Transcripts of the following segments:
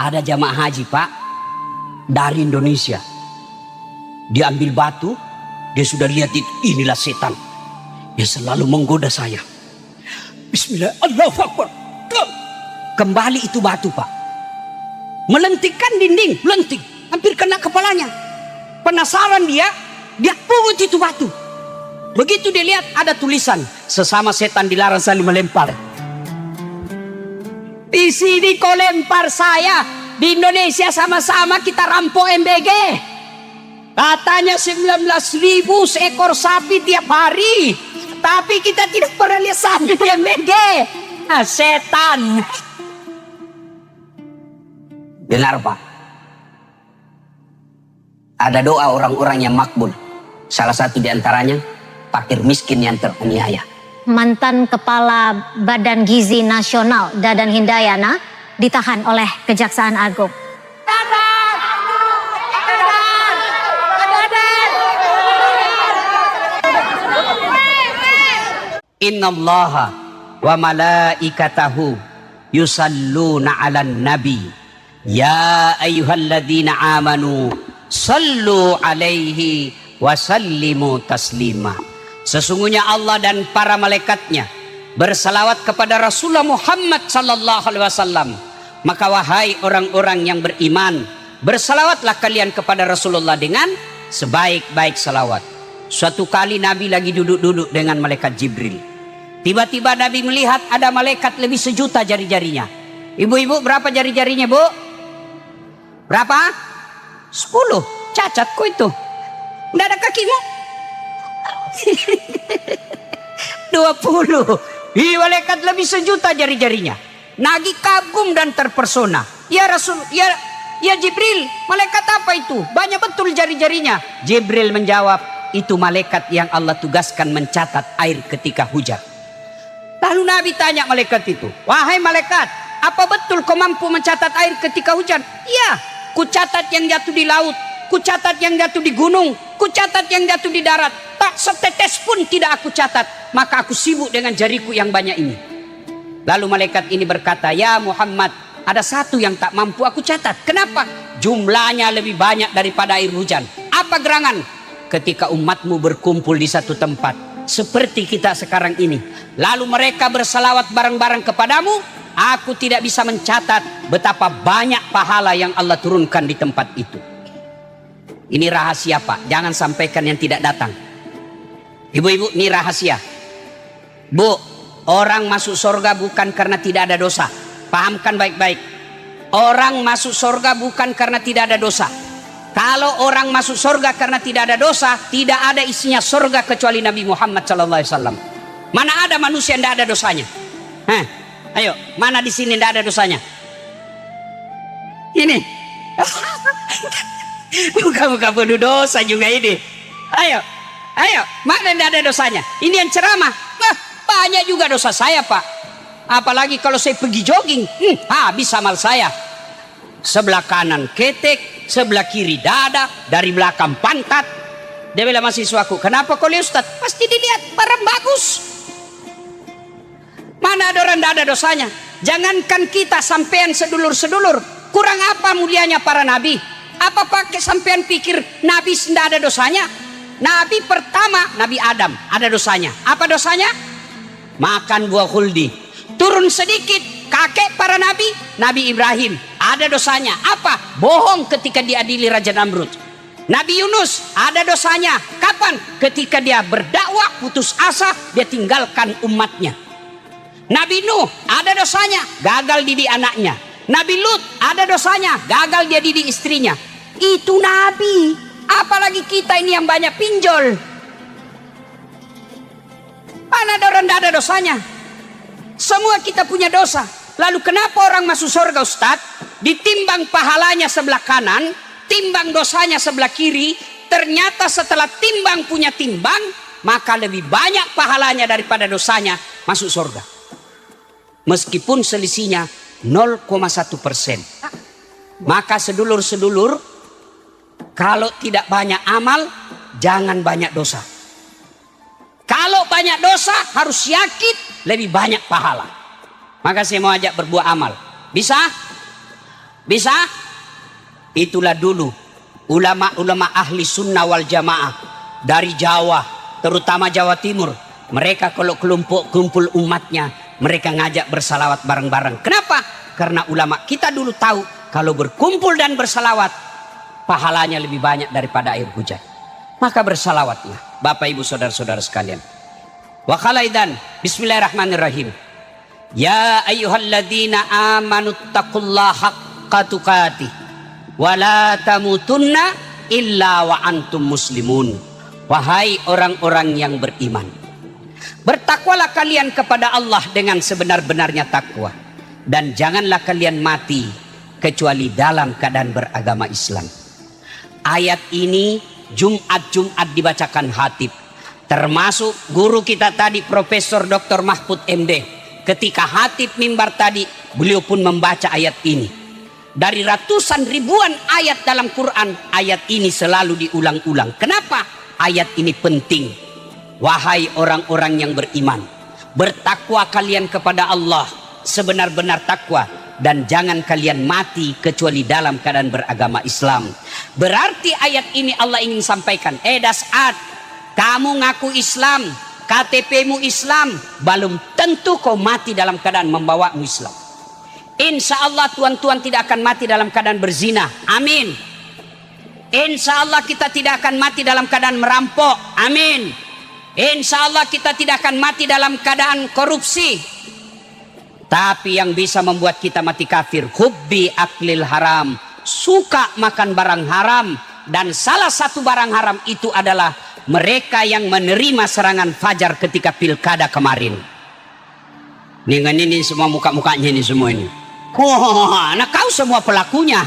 Ada jamaah haji Pak dari Indonesia. Dia ambil batu, dia sudah lihat itu, inilah setan. Dia selalu menggoda saya. Bismillah, Allahu Akbar. Kembali itu batu Pak. Melentikkan dinding, lentik. Hampir kena kepalanya. Penasaran dia pungut itu batu. Begitu dia lihat ada tulisan, sesama setan dilarang saling melempar. Di sini kau lempar saya, di Indonesia sama-sama kita rampok MBG. Katanya 19.000 seekor sapi tiap hari, tapi kita tidak pernah lihat sapi di MBG. Nah, setan. Dengar Pak, ada doa orang-orang yang makbul. Salah satu diantaranya fakir miskin yang teraniaya. Mantan Kepala Badan Gizi Nasional Dadan Hindayana ditahan oleh Kejaksaan Agung. Innallaha wa malaikatahu yusalluna 'alan nabi ya ayyuhalladzina amanu sallu 'alaihi wa sallimu taslima. Sesungguhnya Allah dan para malaikatnya bersalawat kepada Rasulullah Muhammad sallallahu alaihi wasallam. Maka wahai orang-orang yang beriman, bersalawatlah kalian kepada Rasulullah dengan sebaik-baik salawat. Suatu kali Nabi lagi duduk-duduk dengan malaikat Jibril. Tiba-tiba Nabi melihat ada malaikat lebih 1.000.000 jari-jarinya. Ibu-ibu berapa jari-jarinya Bu? Berapa? 10. Cacat kok itu. Nggak ada kakimu? 20. Malaikat lebih 1.000.000 jari-jarinya. Nabi kagum dan terpersona. Ya Rasul, ya Jibril, malaikat apa itu? Banyak betul jari-jarinya. Jibril menjawab, itu malaikat yang Allah tugaskan mencatat air ketika hujan. Lalu Nabi tanya malaikat itu, wahai malaikat, apa betul kau mampu mencatat air ketika hujan? Iya, ku catat yang jatuh di laut, ku catat yang jatuh di gunung, ku catat yang jatuh di darat. Tak setetes pun tidak aku catat, maka aku sibuk dengan jariku yang banyak ini. Lalu malaikat ini berkata, ya Muhammad, ada satu yang tak mampu aku catat. Kenapa? Jumlahnya lebih banyak daripada air hujan. Apa gerangan? Ketika umatmu berkumpul di satu tempat seperti kita sekarang ini, lalu mereka bersalawat bareng-bareng kepadamu, aku tidak bisa mencatat betapa banyak pahala yang Allah turunkan di tempat itu. Ini rahasia Pak, jangan sampaikan yang tidak datang. Ibu-ibu, ini rahasia. Bu, orang masuk surga bukan karena tidak ada dosa. Pahamkan baik-baik. Orang masuk surga bukan karena tidak ada dosa. Kalau orang masuk surga karena tidak ada dosa, tidak ada isinya surga kecuali Nabi Muhammad SAW. Mana ada manusia yang tidak ada dosanya? Ayo, mana di sini tidak ada dosanya? Ini. Buka-buka penuh dosa juga ini. Ayo, mana yang tidak ada dosanya? Ini yang ceramah. Banyak juga dosa saya Pak. Apalagi kalau saya pergi jogging, habis amal saya. Sebelah kanan ketek, sebelah kiri dada, dari belakang pantat. Dia bilang mahasiswaku, kenapa kau lihat Ustaz? Pasti dilihat, barang bagus. Mana ada orang tidak ada dosanya? Jangankan kita sampean sedulur-sedulur, kurang apa mulianya para nabi? Apa pakai sampean pikir nabi tidak ada dosanya? Nabi pertama, Nabi Adam, ada dosanya. Apa dosanya? Makan buah khuldi. Turun sedikit, kakek para nabi, Nabi Ibrahim, ada dosanya. Apa? Bohong ketika diadili Raja Namrud. Nabi Yunus, ada dosanya. Kapan? Ketika dia berdakwah, putus asa, dia tinggalkan umatnya. Nabi Nuh, ada dosanya, gagal didik anaknya. Nabi Lut, ada dosanya, gagal dia didik istrinya. Itu Nabi. Apalagi kita ini yang banyak pinjol. Mana ada orang tidak ada dosanya? Semua kita punya dosa. Lalu kenapa orang masuk surga Ustaz? Ditimbang pahalanya sebelah kanan, timbang dosanya sebelah kiri. Ternyata setelah timbang punya timbang, maka lebih banyak pahalanya daripada dosanya masuk surga. Meskipun selisihnya 0,1%. Maka sedulur-sedulur, kalau tidak banyak amal, jangan banyak dosa. Kalau banyak dosa harus yakin lebih banyak pahala. Maka saya mau ajak berbuat amal. Bisa? Bisa? Itulah dulu ulama-ulama ahli sunnah wal jamaah dari Jawa, terutama Jawa Timur. Mereka kalau kelompok kumpul umatnya, mereka ngajak bersalawat bareng-bareng. Kenapa? Karena ulama kita dulu tahu kalau berkumpul dan bersalawat, pahalanya lebih banyak daripada air hujan. Maka bersalawatlah Bapak Ibu saudara-saudara sekalian. Wa khalaidan, bismillahirrahmanirrahim. Ya ayyuhalladzina amanu taqullaha haqqa tuqatih wa la tamutunna illa wa antum muslimun. Wahai orang-orang yang beriman, bertakwalah kalian kepada Allah dengan sebenar-benarnya takwa, dan janganlah kalian mati kecuali dalam keadaan beragama Islam. Ayat ini Jumat dibacakan khatib, termasuk guru kita tadi Profesor Dr. Mahfud MD. Ketika khatib mimbar tadi, beliau pun membaca ayat ini. Dari ratusan ribuan ayat dalam Quran, ayat ini selalu diulang-ulang. Kenapa? Ayat ini penting. Wahai orang-orang yang beriman, bertakwa kalian kepada Allah sebenar-benar takwa, dan jangan kalian mati kecuali dalam keadaan beragama Islam. Berarti ayat ini Allah ingin sampaikan, Das'ad, kamu ngaku Islam, KTP-mu Islam, belum tentu kau mati dalam keadaan membawamu Islam. Insya Allah tuan-tuan tidak akan mati dalam keadaan berzina. Amin. Insya Allah kita tidak akan mati dalam keadaan merampok. Amin. Insya Allah kita tidak akan mati dalam keadaan korupsi. Tapi yang bisa membuat kita mati kafir, hubbi aklil haram, suka makan barang haram. Dan salah satu barang haram itu adalah mereka yang menerima serangan fajar ketika pilkada kemarin. Ini semua muka-mukanya ini semua ini. Nah kau semua pelakunya.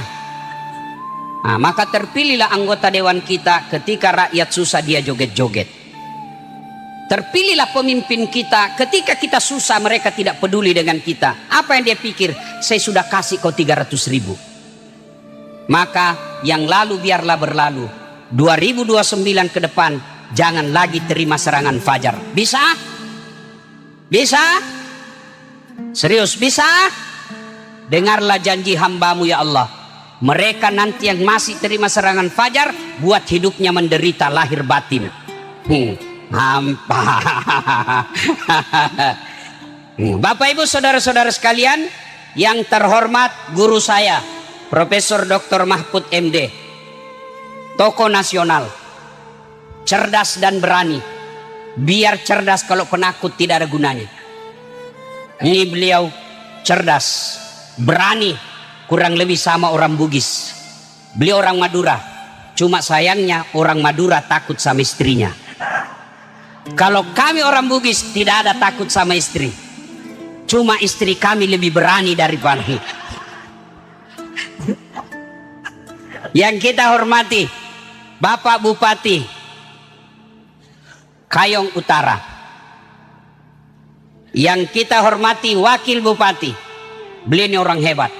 Nah, maka terpilihlah anggota dewan kita ketika rakyat susah dia joget-joget. Terpilihlah pemimpin kita ketika kita susah mereka tidak peduli dengan kita. Apa yang dia pikir? Saya sudah kasih kau 300.000. Maka yang lalu biarlah berlalu. 2029 ke depan jangan lagi terima serangan fajar. Bisa? Bisa? Serius bisa? Dengarlah janji hambamu ya Allah. Mereka nanti yang masih terima serangan fajar, buat hidupnya menderita lahir batin. Hampa. Bapak Ibu saudara-saudara sekalian, yang terhormat guru saya Profesor Dr. Mahfud MD, tokoh nasional, cerdas dan berani. Biar cerdas kalau penakut tidak ada gunanya. Ini beliau cerdas, berani, kurang lebih sama orang Bugis. Beliau orang Madura, cuma sayangnya orang Madura takut sama istrinya. Kalau kami orang Bugis tidak ada takut sama istri, cuma istri kami lebih berani daripada. Yang kita hormati Bapak Bupati Kayong Utara, yang kita hormati Wakil Bupati, beliau ini orang hebat,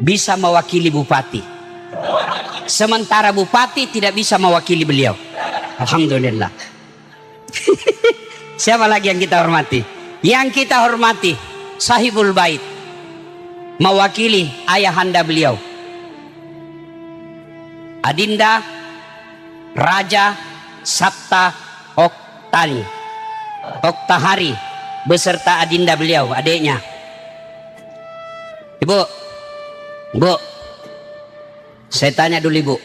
bisa mewakili Bupati, sementara Bupati tidak bisa mewakili beliau. Alhamdulillah. Siapa lagi yang kita hormati? Yang kita hormati Sahibul Bait, mewakili ayahanda beliau Adinda Raja Sabta Oktahari beserta adinda beliau, adiknya. Ibu, saya tanya dulu Ibu,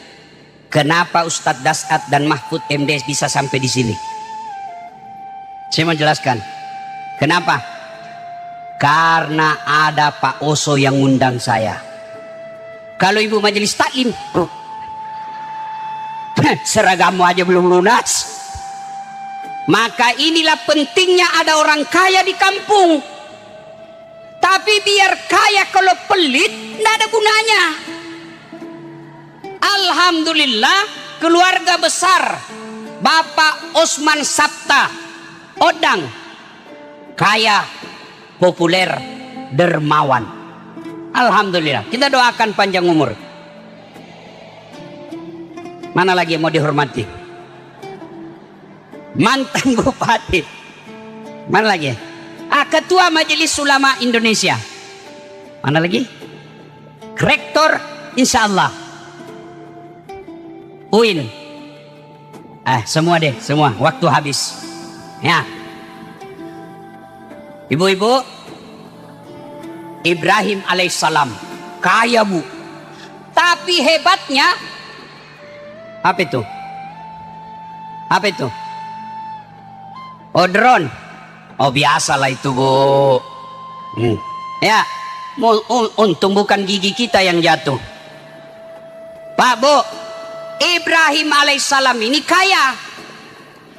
kenapa Ustadz Das'ad dan Mahfud MD bisa sampai di sini? Saya mau jelaskan. Kenapa? Karena ada Pak Oso yang ngundang saya. Kalau Ibu majelis taklim, seragamu aja belum lunas. Maka inilah pentingnya ada orang kaya di kampung. Tapi biar kaya kalau pelit tidak ada gunanya. Alhamdulillah keluarga besar Bapak Osman Sabta Odang kaya, populer, dermawan. Alhamdulillah, kita doakan panjang umur. Mana lagi yang mau dihormati? Mantan Bupati. Mana lagi? Ketua Majelis Ulama Indonesia. Mana lagi? rektor, insya Allah. UIN. Semua deh, semua. Waktu habis. Ya. Ibu-ibu, Ibrahim alaihissalam kaya, Bu. Tapi hebatnya, apa itu? Apa itu? Oh, drone. Oh, biasalah itu, Bu. Ya, untung bukan gigi kita yang jatuh. Pak, Bu, Ibrahim alaihissalam ini kaya.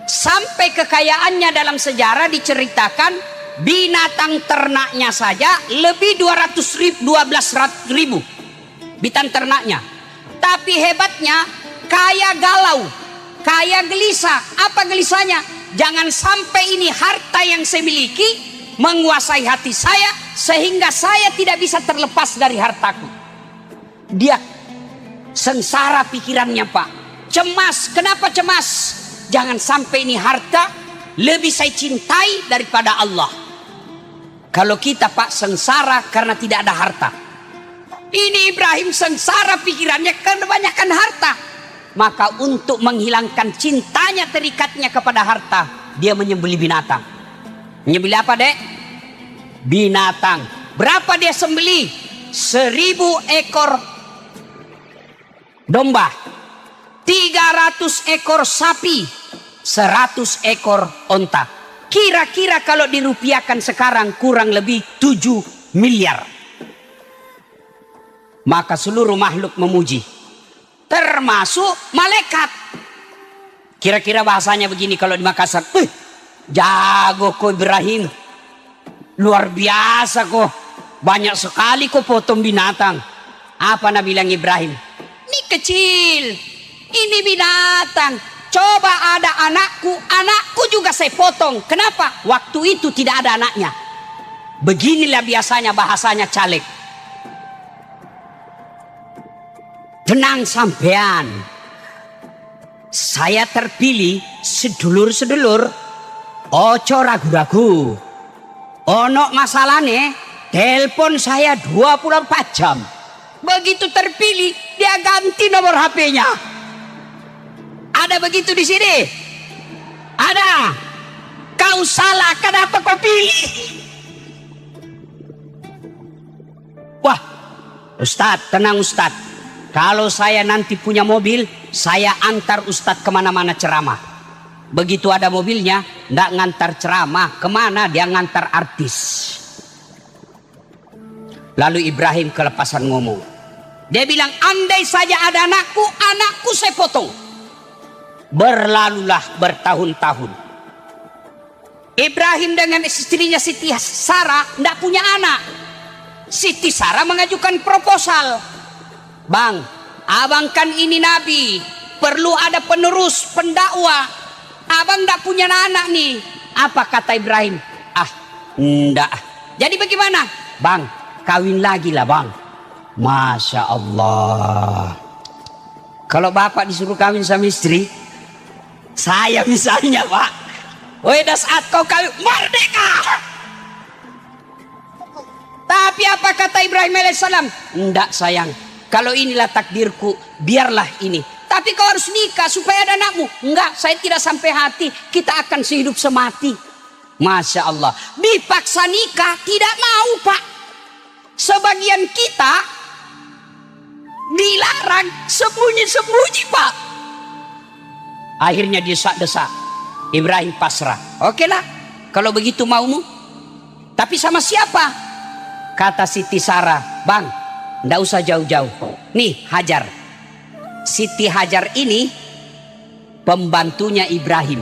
Sampai kekayaannya dalam sejarah diceritakan, binatang ternaknya saja lebih 12 ribu binatang ternaknya. Tapi hebatnya, kaya galau, kaya gelisah. Apa gelisahnya? Jangan sampai ini harta yang saya miliki menguasai hati saya sehingga saya tidak bisa terlepas dari hartaku. Dia sengsara pikirannya, Pak. Cemas. Kenapa cemas? Jangan sampai ini harta lebih saya cintai daripada Allah. Kalau kita, Pak, sengsara karena tidak ada harta. Ini Ibrahim sengsara pikirannya karena kebanyakan harta. Maka untuk menghilangkan cintanya, terikatnya kepada harta, dia menyembelih binatang. Menyembelih apa, Dek? Binatang. Berapa dia sembelih? 1000 ekor domba, 300 ekor sapi, 100 ekor onta. Kira-kira kalau dirupiahkan sekarang kurang lebih 7 miliar. Maka seluruh makhluk memuji, termasuk malaikat. Kira-kira bahasanya begini kalau di Makassar, jago kok Ibrahim, luar biasa kok, banyak sekali kok potong binatang. Apa Nabi bilang Ibrahim? Ini kecil, ini binatang. Coba ada anakku juga saya potong. Kenapa? Waktu itu tidak ada anaknya. Beginilah biasanya bahasanya caleg. Tenang sampean. Saya terpilih sedulur-sedulur. Ojo ragu-ragu. Ono masalahnya, telepon saya 24 jam. Begitu terpilih, dia ganti nomor HP-nya. Ada begitu di sini? Ada. Kau salah, kenapa kau pilih? Wah, Ustadz, tenang Ustadz. Kalau saya nanti punya mobil, saya antar Ustadz kemana-mana ceramah. Begitu ada mobilnya, nggak ngantar ceramah. Kemana? Dia ngantar artis. Lalu Ibrahim kelepasan ngomong. Dia bilang, andai saja ada anakku saya potong. Berlalulah bertahun-tahun. Ibrahim dengan istrinya Siti Sarah tidak punya anak. Siti Sarah mengajukan proposal. Bang, abang kan ini nabi, perlu ada penerus, pendakwah. Abang tidak punya anak nih. Apa kata Ibrahim? Enggak. Jadi bagaimana? Bang, kawin lagi lah bang. Masya Allah. Kalau bapak disuruh kawin sama istri, saya misalnya, Pak, dah saat kau kawin, merdeka. Tapi apa kata Ibrahim alaihissalam? Enggak sayang, kalau inilah takdirku, biarlah ini. Tapi kau harus nikah supaya ada anakmu. Enggak, saya tidak sampai hati. Kita akan sehidup semati. Masya Allah. Dipaksa nikah, tidak mau, Pak. Sebagian kita dilarang sembunyi-sembunyi, Pak. Akhirnya desak-desak. Ibrahim pasrah. Oke lah, kalau begitu maumu. Tapi sama siapa? Kata Siti Sarah, bang, ndak usah jauh-jauh. Nih Hajar. Siti Hajar ini pembantunya Ibrahim.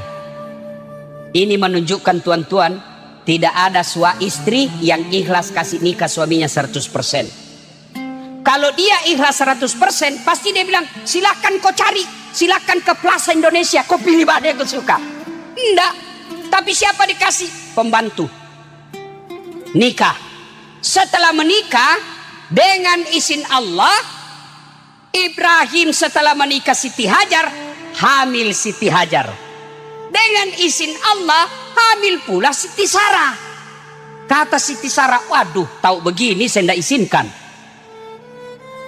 Ini menunjukkan tuan-tuan, tidak ada suami istri yang ikhlas kasih nikah suaminya 100%. Kalau dia ikhlas 100%, pasti dia bilang, silakan kau cari, silakan ke Plaza Indonesia, kau pilih mana yang kau suka. Enggak. Tapi siapa dikasih? Pembantu. Nikah. Setelah menikah, dengan izin Allah, Ibrahim setelah menikah Siti Hajar, hamil Siti Hajar. Dengan izin Allah, hamil pula Siti Sarah. Kata Siti Sarah, waduh, tahu begini saya tidak izinkan.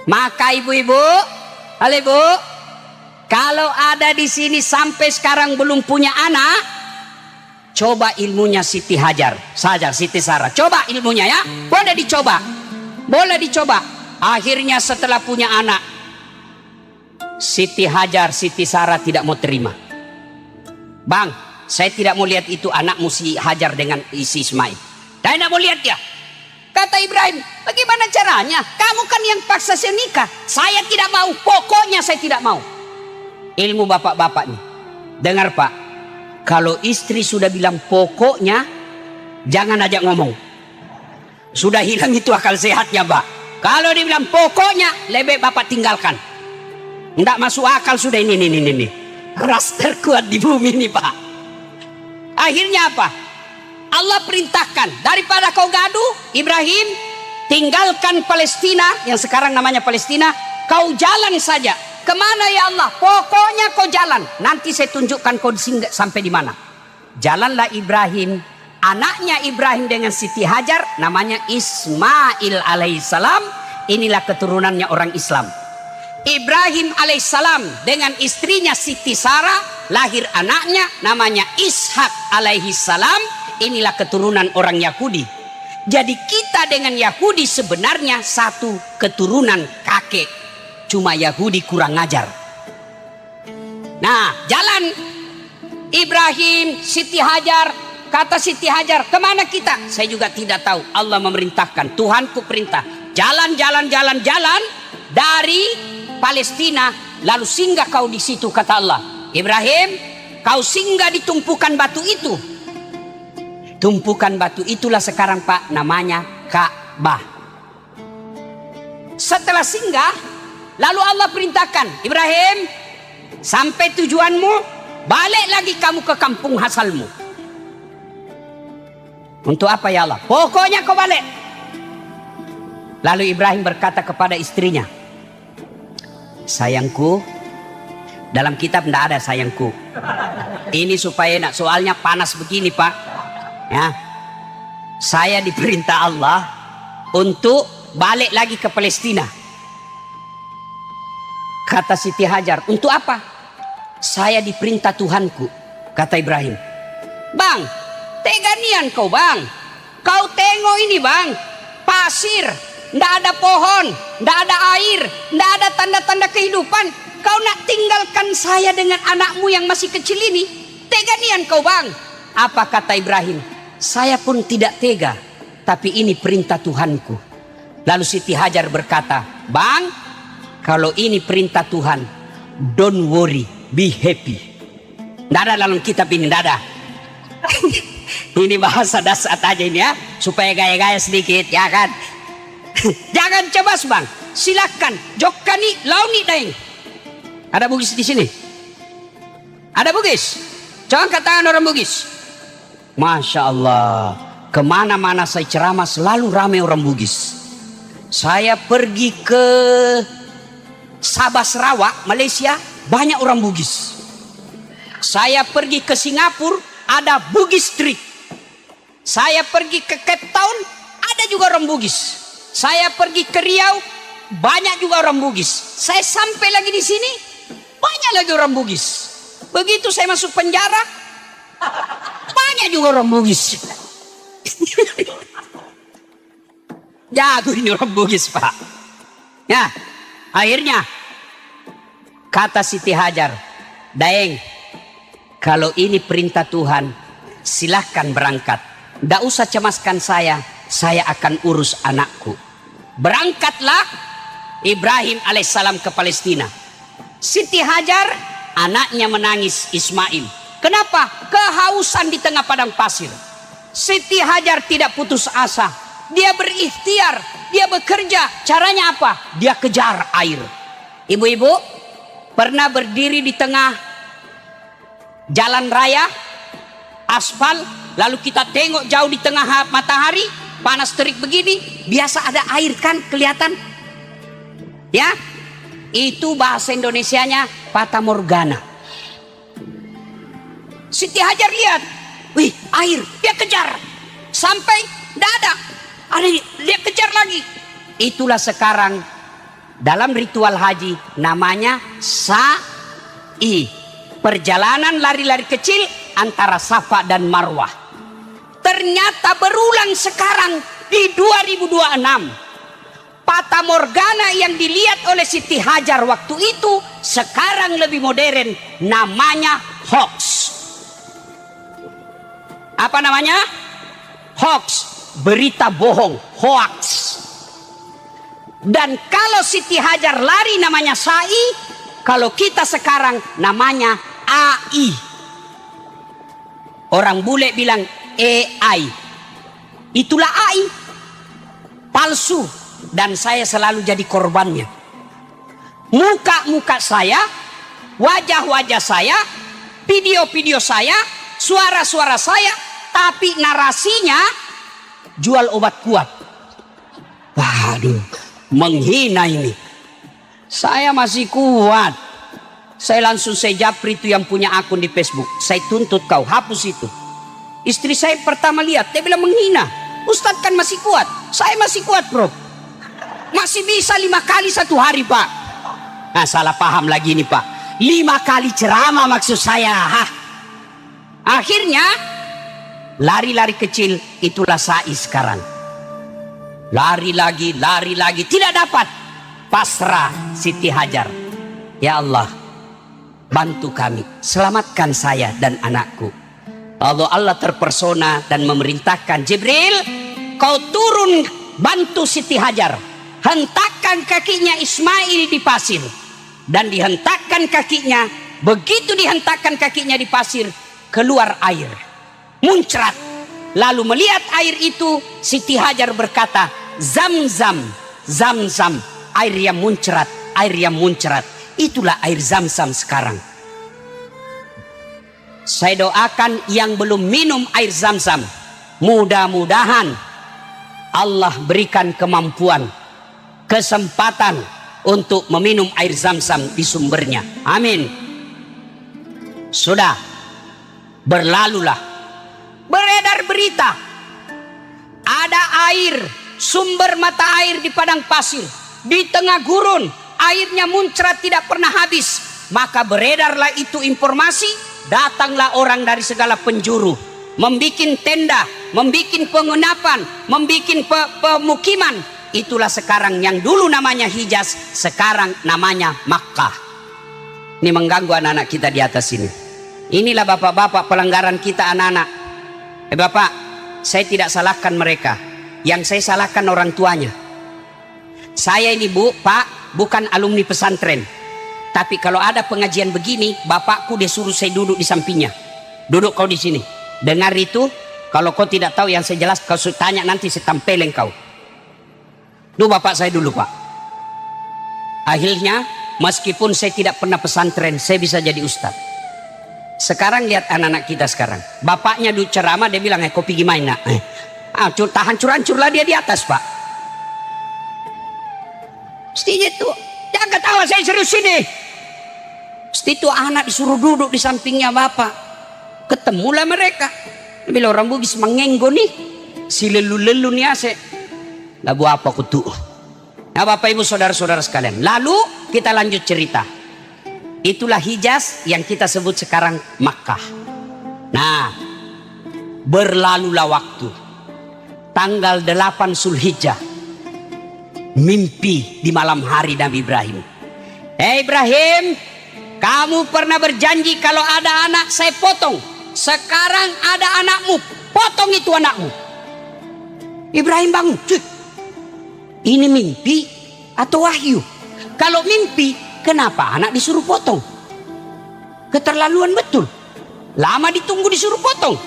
Maka ibu-ibu, halo ibu, kalau ada di sini sampai sekarang belum punya anak, coba ilmunya Siti Hajar saja, Siti Sarah. Coba ilmunya ya, boleh dicoba. Boleh dicoba. Akhirnya setelah punya anak, Siti Hajar, Siti Sarah tidak mau terima. Bang, saya tidak mau lihat itu anakmu si Hajar dengan isi Ismail. Saya tidak mau lihat dia. Kata Ibrahim, bagaimana caranya? Kamu kan yang paksa saya nikah. Saya tidak mau, pokoknya saya tidak mau. Ilmu bapak-bapak nih. Dengar Pak, kalau istri sudah bilang pokoknya, jangan ajak ngomong. Sudah hilang itu akal sehatnya Pak. Kalau dia bilang pokoknya, lebih bapak tinggalkan. Tidak masuk akal sudah ini. Ras terkuat di bumi ini Pak. Akhirnya apa? Allah perintahkan, daripada kau gaduh, Ibrahim, tinggalkan Palestina, yang sekarang namanya Palestina, kau jalan saja. Kemana ya Allah? Pokoknya kau jalan. Nanti saya tunjukkan kau sampai di mana. Jalanlah Ibrahim, anaknya Ibrahim dengan Siti Hajar, namanya Ismail alaihissalam. Inilah keturunannya orang Islam. Ibrahim alaihissalam dengan istrinya Siti Sarah, lahir anaknya namanya Ishak alaihissalam. Inilah keturunan orang Yahudi. Jadi kita dengan Yahudi sebenarnya satu keturunan kakek. Cuma Yahudi kurang ajar. Nah, jalan Ibrahim, Siti Hajar. Kata Siti Hajar, kemana kita? Saya juga tidak tahu. Allah memerintahkan, Tuhanku perintah. Jalan dari Palestina, lalu singgah kau di situ, kata Allah. Ibrahim, kau singgah di tumpukan batu itu. Tumpukan batu itulah sekarang Pak namanya Ka'bah. Setelah singgah, lalu Allah perintahkan, Ibrahim, sampai tujuanmu, balik lagi kamu ke kampung asalmu. Untuk apa ya Allah? Pokoknya kau balik. Lalu Ibrahim berkata kepada istrinya, sayangku, dalam kitab tidak ada sayangku. Ini supaya enak, soalnya panas begini Pak. Ya, saya diperintah Allah untuk balik lagi ke Palestina. Kata Siti Hajar, untuk apa? Saya diperintah Tuhanku, kata Ibrahim. Bang, teganian kau bang. Kau tengok ini bang, pasir, ndak ada pohon, ndak ada air, ndak ada tanda-tanda kehidupan. Kau nak tinggalkan saya dengan anakmu yang masih kecil ini? Teganian kau bang. Apa kata Ibrahim? Saya pun tidak tega, tapi ini perintah Tuhanku. Lalu Siti Hajar berkata, bang, kalau ini perintah Tuhan, don't worry, be happy. Tidak ada dalam kitab ini, tidak ada. Ini bahasa dasar aja ini ya, supaya gaya-gaya sedikit, ya kan? Jangan cebas bang, silakan. Jokani launi daeng. Ada Bugis di sini? Ada Bugis? Coba angkat tangan orang Bugis. Masya Allah, kemana-mana saya ceramah selalu ramai orang Bugis. Saya pergi ke Sabah Sarawak, Malaysia, banyak orang Bugis. Saya pergi ke Singapura, ada Bugis Street. Saya pergi ke Cape Town, ada juga orang Bugis. Saya pergi ke Riau, banyak juga orang Bugis. Saya sampai lagi di sini, banyak lagi orang Bugis. Begitu saya masuk penjara, banyak juga orang Bugis. Jago ini orang Bugis Pak. Ya, akhirnya kata Siti Hajar, Daeng, kalau ini perintah Tuhan, silahkan berangkat. Tidak usah cemaskan saya akan urus anakku. Berangkatlah Ibrahim alaihissalam ke Palestina. Siti Hajar, anaknya menangis Ismail. Kenapa? Kehausan di tengah padang pasir. Siti Hajar tidak putus asa. Dia berikhtiar, dia bekerja. Caranya apa? Dia kejar air. Ibu-ibu pernah berdiri di tengah jalan raya, aspal, lalu kita tengok jauh di tengah matahari, panas terik begini, biasa ada air kan kelihatan? Ya, itu bahasa Indonesianya fata morgana. Siti Hajar lihat, wih air, dia kejar sampai tidak ada, dia kejar lagi. Itulah sekarang dalam ritual haji namanya sa'i. Perjalanan lari-lari kecil antara Safa dan Marwah. Ternyata berulang sekarang di 2026. Fata Morgana yang dilihat oleh Siti Hajar waktu itu sekarang lebih modern, namanya hoax. Apa namanya? Hoax, berita bohong, hoax. Dan kalau Siti Hajar lari namanya sa'i, kalau kita sekarang namanya AI. Orang bule bilang AI. Itulah AI. Palsu. Dan saya selalu jadi korbannya. Muka-muka saya, wajah-wajah saya, video-video saya, suara-suara saya, tapi narasinya jual obat kuat. Waduh, menghina ini. Saya masih kuat. Saya langsung japri itu yang punya akun di Facebook. Saya tuntut kau, hapus itu. Istri saya pertama lihat, dia bilang menghina. Ustadz kan masih kuat. Saya masih kuat, bro. Masih bisa 5 kali satu hari, Pak. Nah, salah paham lagi nih, Pak. 5 kali ceramah maksud saya. Hah? Akhirnya lari-lari kecil itulah sa'i sekarang. Lari lagi, tidak dapat. Pasrah Siti Hajar. Ya Allah, bantu kami, selamatkan saya dan anakku. Allah terpersona dan memerintahkan Jibril, kau turun bantu Siti Hajar. Hentakkan kakinya Ismail di pasir. Dan dihentakkan kakinya. Begitu dihentakkan kakinya di pasir, keluar air. Muncrat. Lalu melihat air itu, Siti Hajar berkata, Zam-zam, Zam-zam. Air yang muncrat, air yang muncrat. Itulah air Zam-zam sekarang. Saya doakan yang belum minum air Zam-zam, mudah-mudahan Allah berikan kemampuan, kesempatan untuk meminum air Zam-zam di sumbernya. Amin. Sudah, berlalulah. Beredar berita, ada air, sumber mata air di padang pasir, di tengah gurun, airnya muncrat tidak pernah habis. Maka beredarlah itu informasi, datanglah orang dari segala penjuru, membikin tenda, membikin penginapan, membikin pemukiman. Itulah sekarang yang dulu namanya Hijaz, sekarang namanya Makkah. Ini mengganggu anak-anak kita di atas ini. Inilah bapak-bapak pelanggaran kita anak-anak. Bapak, saya tidak salahkan mereka. Yang saya salahkan orang tuanya. Saya ini Bu, Pak, bukan alumni pesantren. Tapi kalau ada pengajian begini, bapakku dia suruh saya duduk di sampingnya. Duduk kau di sini. Dengar itu, kalau kau tidak tahu yang saya jelas, kau tanya nanti saya tampelin kau. Duh, bapak saya dulu, Pak. Akhirnya, meskipun saya tidak pernah pesantren, saya bisa jadi ustadz. Sekarang lihat anak-anak kita sekarang. Bapaknya dulu ceramah, dia bilang, kau pergi main nak. Tahan hancur-hancurlah dia di atas, Pak. Mesti itu. Jangan ketawa, saya serius ini. Mesti itu anak disuruh duduk di sampingnya bapak. Ketemulah mereka. Dia bilang, orang bugis mengenggo nih. Si lelu-lelu nih asik. Lalu apa kutu? Nah, Bapak Ibu saudara-saudara sekalian, lalu kita lanjut cerita. Itulah Hijaz yang kita sebut sekarang Makkah. Nah, berlalulah waktu. Tanggal 8 Zulhijjah, mimpi di malam hari Nabi Ibrahim. Ibrahim, kamu pernah berjanji kalau ada anak saya potong. Sekarang ada anakmu, potong itu anakmu. Ibrahim bangun. Ini mimpi atau wahyu? Kalau mimpi, kenapa anak disuruh potong? Keterlaluan betul. Lama ditunggu disuruh potong.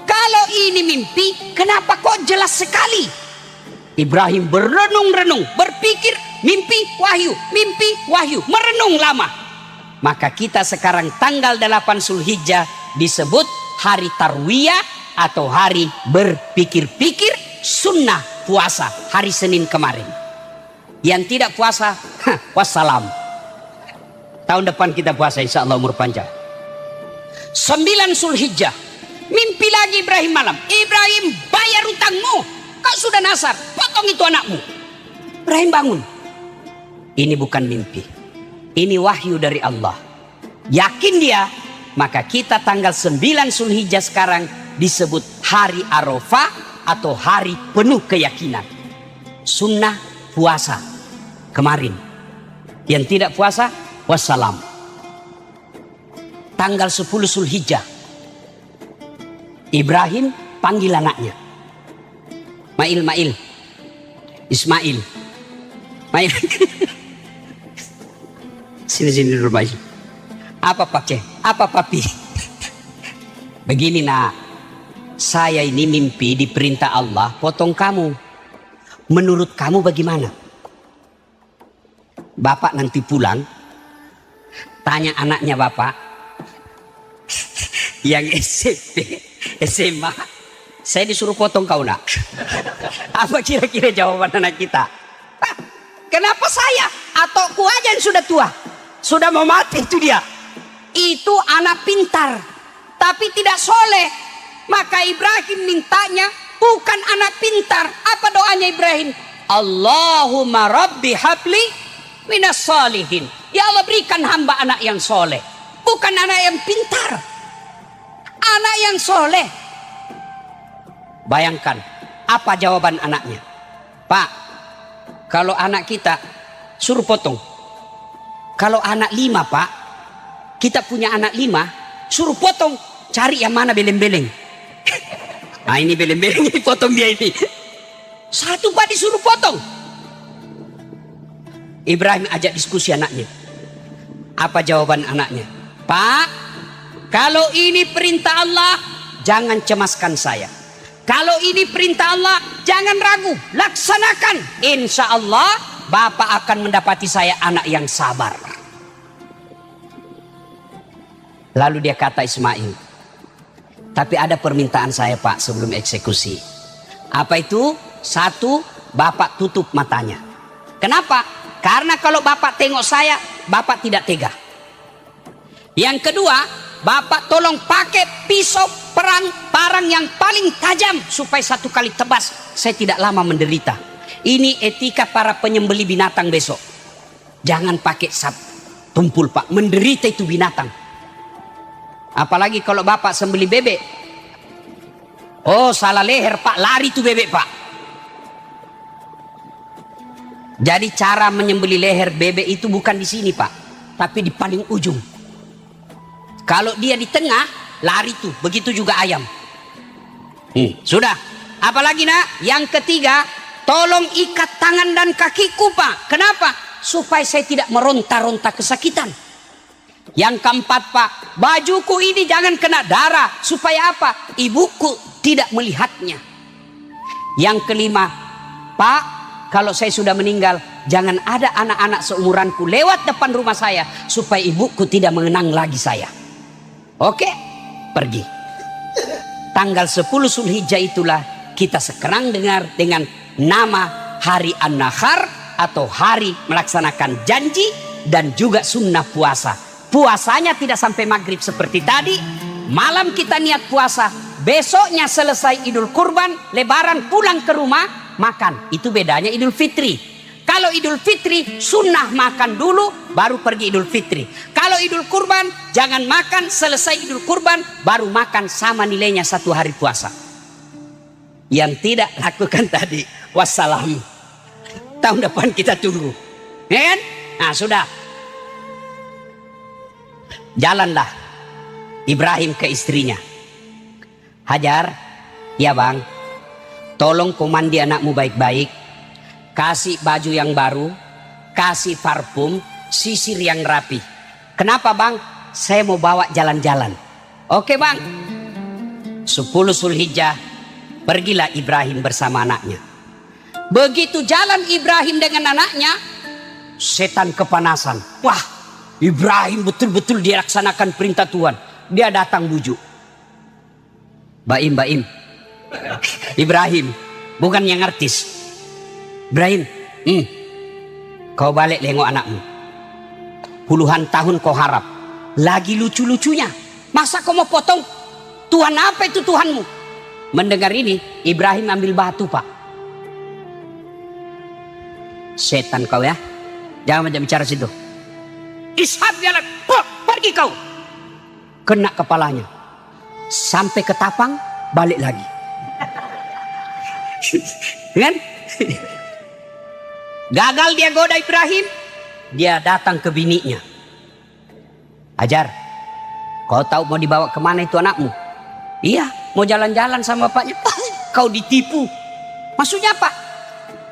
Kalau ini mimpi, kenapa kok jelas sekali? Ibrahim berenung-renung, berpikir mimpi wahyu, merenung lama. Maka kita sekarang tanggal 8 Zulhijjah disebut hari Tarwiyah atau hari berpikir-pikir sunnah puasa hari Senin kemarin. Yang tidak puasa, wassalam. Tahun depan kita puasa insya Allah umur panjang. 9 Zulhijjah, mimpi lagi Ibrahim malam. Ibrahim, bayar utangmu. Kau sudah nasar, potong itu anakmu. Ibrahim bangun. Ini bukan mimpi. Ini wahyu dari Allah. Yakin dia, maka kita tanggal 9 Zulhijjah sekarang disebut hari Arafah atau hari penuh keyakinan. Sunnah puasa kemarin. Yang tidak puasa, wassalam. Tanggal 10 Zulhijjah, Ibrahim panggil anaknya. Mail, Ismail. Mail. Sini dulu Mail. Apa pakai? Apa papi? Begini nak, saya ini mimpi diperintah Allah potong kamu. Menurut kamu bagaimana? Bapak nanti pulang, tanya anaknya bapak, yang SMP, SMA, saya disuruh potong kau nak. Apa kira-kira jawaban anak kita? Ah, kenapa saya? Atau ku aja yang sudah tua, sudah mau mati itu dia. Itu anak pintar, tapi tidak soleh. Maka Ibrahim mintanya bukan anak pintar. Apa doanya Ibrahim? Allahumma rabbi habli minas salihin. Ya Allah, berikan hamba anak yang soleh, bukan anak yang pintar, anak yang soleh. Bayangkan apa jawaban anaknya. Pak, kalau anak kita suruh potong. Kalau anak 5 pak, kita punya anak 5, suruh potong. Cari yang mana beleng-beleng. Nah ini beleng-beleng, ini potong dia ini. Satu pak disuruh potong. Ibrahim ajak diskusi anaknya. Apa jawaban anaknya? Pak, kalau ini perintah Allah, jangan cemaskan saya. Kalau ini perintah Allah, jangan ragu, laksanakan. Insya Allah, Bapak akan mendapati saya anak yang sabar. Lalu dia kata Ismail, tapi ada permintaan saya Pak sebelum eksekusi. Apa itu? 1, Bapak tutup matanya. Kenapa? Karena kalau Bapak tengok saya, Bapak tidak tega. Yang kedua, Bapak tolong pakai pisau parang yang paling tajam supaya 1 kali tebas saya tidak lama menderita. Ini etika para penyembelih binatang besok. Jangan pakai tumpul Pak, menderita itu binatang. Apalagi kalau Bapak sembelih bebek. Oh salah leher Pak, lari tuh bebek Pak. Jadi cara menyembelih leher bebek itu bukan di sini Pak, tapi di paling ujung. Kalau dia di tengah, lari tuh. Begitu juga ayam. Sudah. Apalagi nak? Yang ketiga, tolong ikat tangan dan kakiku Pak. Kenapa? Supaya saya tidak meronta-ronta kesakitan. Yang keempat Pak, bajuku ini jangan kena darah. Supaya apa? Ibuku tidak melihatnya. Yang kelima, Pak, kalau saya sudah meninggal, jangan ada anak-anak seumuranku lewat depan rumah saya. Supaya ibuku tidak mengenang lagi saya. Oke, pergi. Tanggal 10 Zulhijjah itulah kita sekarang dengar dengan nama Hari An-Nahar atau hari melaksanakan janji dan juga sunnah puasa. Puasanya tidak sampai maghrib seperti tadi. Malam kita niat puasa. Besoknya selesai Idul Kurban, Lebaran pulang ke rumah makan. Itu bedanya Idul Fitri. Kalau Idul Fitri sunnah makan dulu baru pergi Idul Fitri. Kalau Idul Kurban jangan makan, selesai Idul Kurban baru makan, sama nilainya 1 hari puasa. Yang tidak lakukan tadi, wassalam. Tahun depan kita tunggu. Ya kan? Nah sudah. Jalanlah Ibrahim ke istrinya. Hajar, ya bang, tolong komandi anakmu baik-baik. Kasih baju yang baru, kasih parfum, sisir yang rapi. Kenapa bang? Saya mau bawa jalan-jalan. Oke bang. 10 Zulhijjah, pergilah Ibrahim bersama anaknya. Begitu jalan Ibrahim dengan anaknya, setan kepanasan. Wah, Ibrahim betul-betul dia laksanakan perintah Tuhan. Dia datang bujuk. Baim. Ibrahim, bukan yang artis. Ibrahim, kau balik lengok anakmu. Puluhan tahun kau harap. Lagi lucu-lucunya. Masa kau mau potong? Tuhan apa itu Tuhanmu? Mendengar ini, Ibrahim ambil batu Pak. Setan kau ya. Jangan banyak bicara situ. Ishab jalan, pergi kau. Kena kepalanya. Sampai ke Tapang, balik lagi. Kan? Gagal dia goda Ibrahim, dia datang ke bininya. Hajar, kau tahu mau dibawa kemana itu anakmu? Iya, mau jalan-jalan sama bapaknya. Kau ditipu. Maksudnya apa?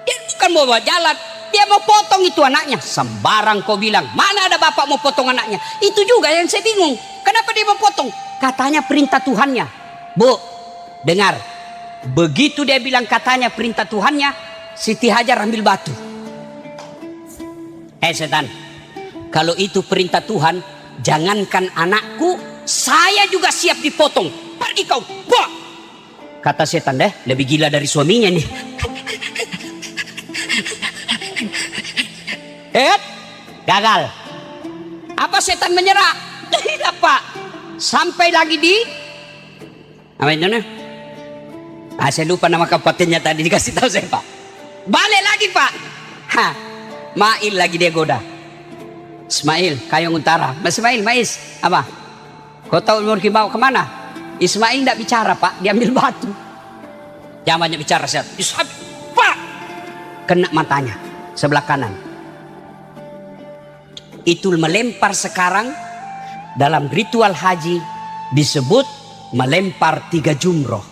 Dia bukan mau bawa jalan, dia mau potong itu anaknya. Sembarang kau bilang, mana ada bapak mau potong anaknya? Itu juga yang saya bingung. Kenapa dia mau potong? Katanya perintah Tuhannya. Bu, dengar. Begitu dia bilang katanya perintah Tuhannya, Siti Hajar ambil batu. Setan, kalau itu perintah Tuhan, jangankan anakku, saya juga siap dipotong. Pergi kau, buah. Kata setan, deh, lebih gila dari suaminya nih. Gagal. Apa setan menyerah? Tidak, Pak. Sampai lagi di apa itu nih? Saya lupa nama kabupatennya tadi, dikasih tahu saya, Pak. Balik lagi, Pak. Mail lagi dia goda. Ismail, Kayong Utara. Mas Ismail, Mais, apa? Kau tahu mau dibawa kemana? Ismail tidak bicara, Pak. Dia ambil batu. Jangan banyak bicara, Ustaz. Ishab, Pak. Kena matanya sebelah kanan. Itu melempar sekarang dalam ritual haji disebut melempar 3 jumroh.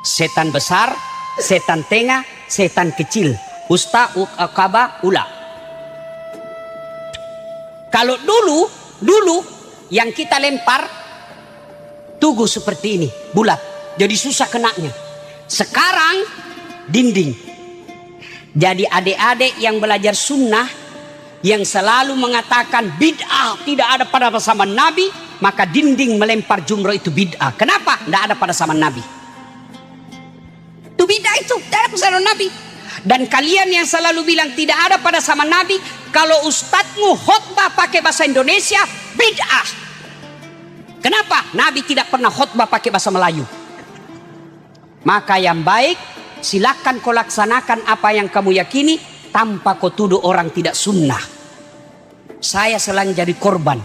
Setan besar, setan tengah, setan kecil. Usta, ukaba, ula. Kalau dulu yang kita lempar tugu seperti ini, bulat, jadi susah kenanya. Sekarang dinding. Jadi adik-adik yang belajar sunnah, yang selalu mengatakan bid'ah tidak ada pada zaman Nabi, maka dinding melempar jumroh itu bid'ah. Kenapa? Tidak ada pada zaman Nabi. Itu bid'ah, itu tidak ada pada zaman Nabi. Dan kalian yang selalu bilang tidak ada pada zaman Nabi, kalau ustadzmu khutbah pakai bahasa Indonesia, bid'ah. Kenapa? Nabi tidak pernah khutbah pakai bahasa Melayu. Maka yang baik, silakan kau laksanakan apa yang kamu yakini, tanpa kau tuduh orang tidak sunnah. Saya selalu jadi korban.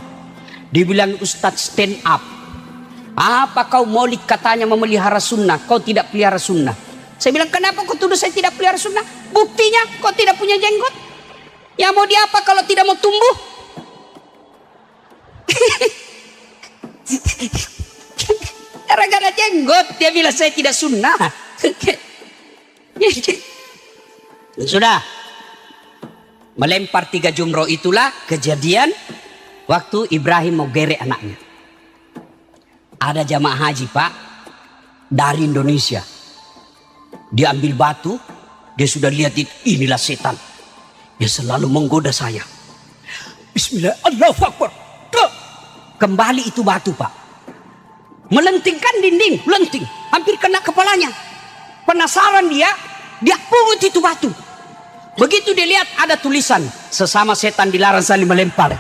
Dibilang ustadz stand up. Apa kau Maulid katanya memelihara sunnah, kau tidak pelihara sunnah. Saya bilang, kenapa kau tuduh saya tidak pelihara sunnah? Buktinya kau tidak punya jenggot. Ya mau diapa kalau tidak mau tumbuh? Gara-gara jenggot dia bilang saya tidak sunnah. Sudah. Melempar 3 jumroh itulah kejadian waktu Ibrahim mau gerek anaknya. Ada jamaah haji, Pak, dari Indonesia. Dia ambil batu, dia sudah lihat inilah setan. Dia selalu menggoda saya. Bismillah, Allahu Akbar. Kembali itu batu, Pak. Melentingkan dinding, lenting, hampir kena kepalanya. Penasaran dia pungut itu batu. Begitu dia lihat ada tulisan, sesama setan dilarang saling melempar.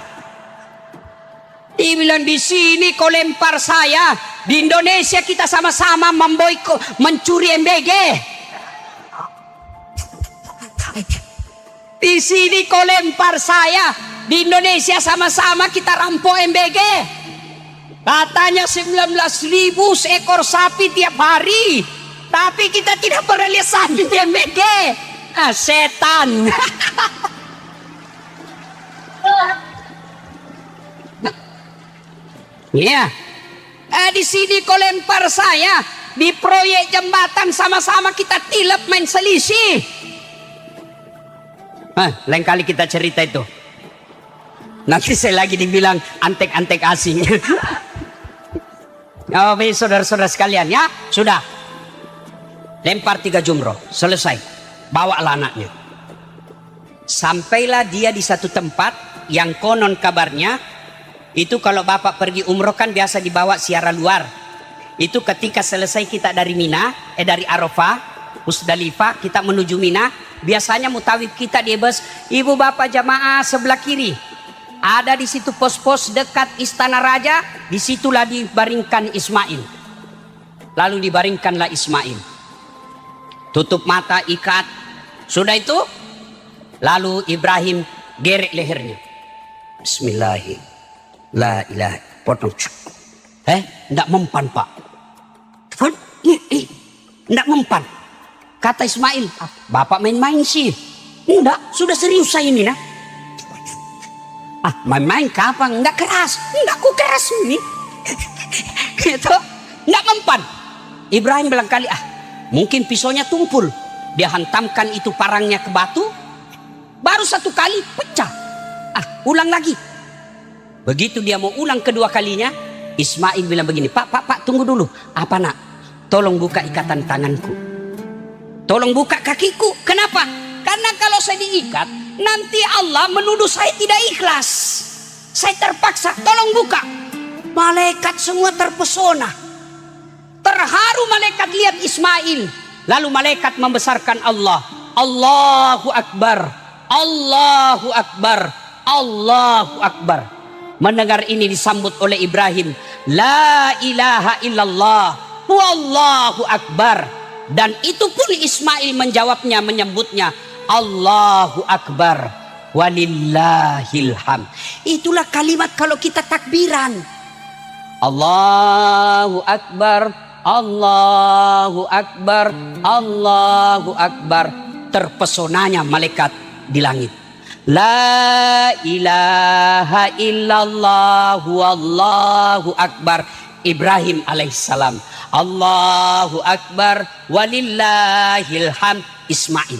Dia bilang, di sini kau lempar saya, di Indonesia kita sama-sama mencuri MBG. Di sini kau lempar saya, di Indonesia sama-sama kita rampok MBG. Katanya 19.000 ekor sapi tiap hari, tapi kita tidak pernah lihat sapi di MBG. Setan. Ya, di sini kau lempar saya, di proyek jembatan sama-sama kita tilap main selisih. Lain kali kita cerita itu. Nanti saya lagi dibilang antek-antek asing. Oh, saudara-saudara sekalian, ya sudah. Lempar 3 jumroh, selesai. Bawalah anaknya. Sampailah dia di satu tempat yang konon kabarnya itu kalau bapak pergi umroh kan biasa dibawa siara luar. Itu ketika selesai kita dari Mina, dari Arafah, Musdalifah, kita menuju Mina. Biasanya mutawif kita di bus, ibu bapak jamaah sebelah kiri. Ada di situ pos-pos dekat Istana Raja, disitulah dibaringkan Ismail. Lalu dibaringkanlah Ismail. Tutup mata, ikat. Sudah itu, Lalu Ibrahim gerek lehernya. Bismillahirrahmanirrahim. La ilaha. Potong. Enggak mempan Pak. Enggak mempan. Kata Ismail, Bapak main-main sih. Enggak, sudah serius saya ini nah. Main-main kapan? Enggak keras. Enggak ku keras ini. Gitu. Enggak mempan. Ibrahim bilang kali, mungkin pisaunya tumpul. Dia hantamkan itu parangnya ke batu. Baru satu kali pecah. Ulang lagi. Begitu dia mau ulang kedua kalinya, Ismail bilang begini, Pak, tunggu dulu. Apa nak? Tolong buka ikatan tanganku. Tolong buka kakiku. Kenapa? Karena kalau saya diikat, nanti Allah menuduh saya tidak ikhlas. Saya terpaksa. Tolong buka. Malaikat semua terpesona. Terharu malaikat lihat Ismail. Lalu malaikat membesarkan Allah. Allahu Akbar. Allahu Akbar. Allahu Akbar. Mendengar ini disambut oleh Ibrahim. La ilaha illallah. Wallahu Akbar. Dan itu pun Ismail menjawabnya, menyebutnya Allahu Akbar. Walillahil hamd. Itulah kalimat kalau kita takbiran. Allahu Akbar. Allahu Akbar. Allahu Akbar. Terpesonanya malaikat di langit. La ilaha illallah wallahu akbar. Ibrahim alaihissalam. Allahu akbar walillahil hamd. Ismail.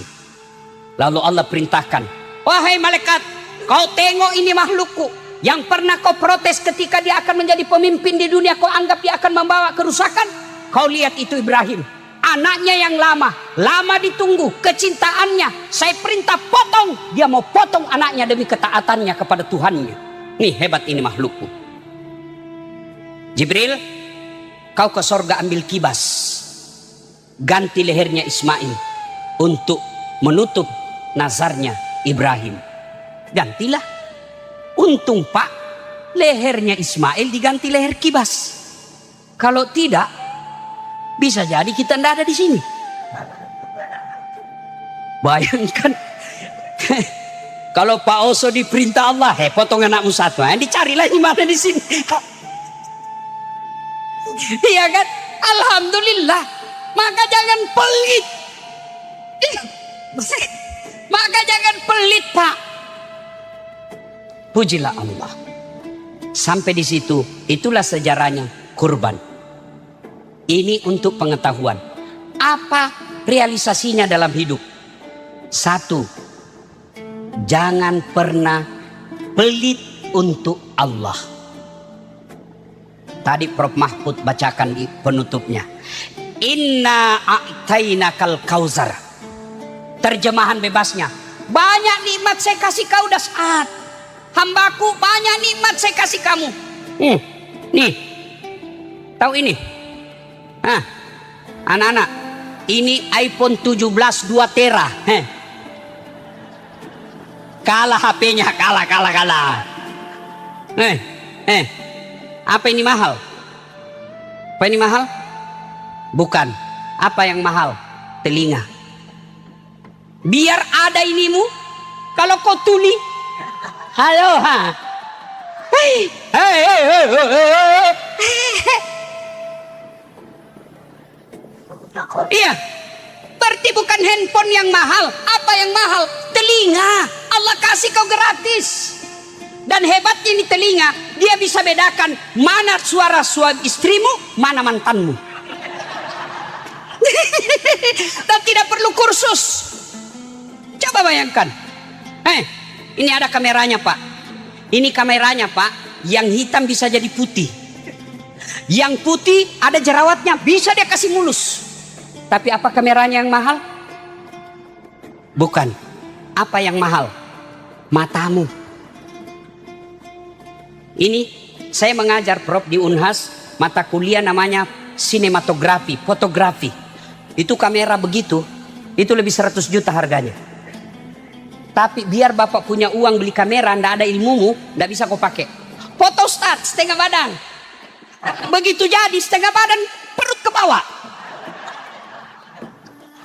Lalu Allah perintahkan, wahai malaikat, kau tengok ini makhlukku yang pernah kau protes ketika dia akan menjadi pemimpin di dunia, kau anggap dia akan membawa kerusakan. Kau lihat itu Ibrahim, anaknya yang lama ditunggu, kecintaannya. Saya perintah potong, dia mau potong anaknya demi ketaatannya kepada Tuhannya. Nih hebat ini makhlukku. Jibril, kau ke sorga ambil kibas, ganti lehernya Ismail untuk menutup nazarnya Ibrahim. Gantilah. Untung Pak, lehernya Ismail diganti leher kibas. Kalau tidak, bisa jadi kita tidak ada di sini. Bayangkan kalau Pak Oso diperintah Allah, potong anakmu satu, dicarilah di mana di sini. Iya kan? Alhamdulillah. Maka jangan pelit. Maka jangan pelit Pak. Pujilah Allah. Sampai di situ, itulah sejarahnya kurban. Ini untuk pengetahuan. Apa realisasinya dalam hidup? Satu, jangan pernah pelit untuk Allah. Tadi Prof Mahfud bacakan di penutupnya. Inna a'tainakal kausar. Terjemahan bebasnya, banyak nikmat saya kasih kau dah saat. Hambaku, banyak nikmat saya kasih kamu. Nih, tahu ini? Anak-anak, ini iPhone 17 2 tera. Kalah HP-nya, kalah. Apa ini mahal? Apa ini mahal? Bukan. Apa yang mahal? Telinga. Biar ada inimu, kalau kau tuli, halo, iya, berarti bukan handphone yang mahal. Apa yang mahal? Telinga. Allah kasih kau gratis. Dan hebatnya ini telinga, dia bisa bedakan mana suara suami istrimu, mana mantanmu. Dan tidak perlu kursus. Coba bayangkan. Ini ada kameranya Pak. Ini kameranya Pak. Yang hitam bisa jadi putih. Yang putih ada jerawatnya, bisa dia kasih mulus. Tapi apa kameranya yang mahal? Bukan. Apa yang mahal? Matamu. Ini saya mengajar Prof di Unhas, mata kuliah namanya sinematografi, fotografi. Itu kamera begitu, itu lebih 100 juta harganya. Tapi biar Bapak punya uang beli kamera, ndak ada ilmumu, ndak bisa kau pakai. Foto start setengah badan. Begitu jadi setengah badan, perut ke bawah.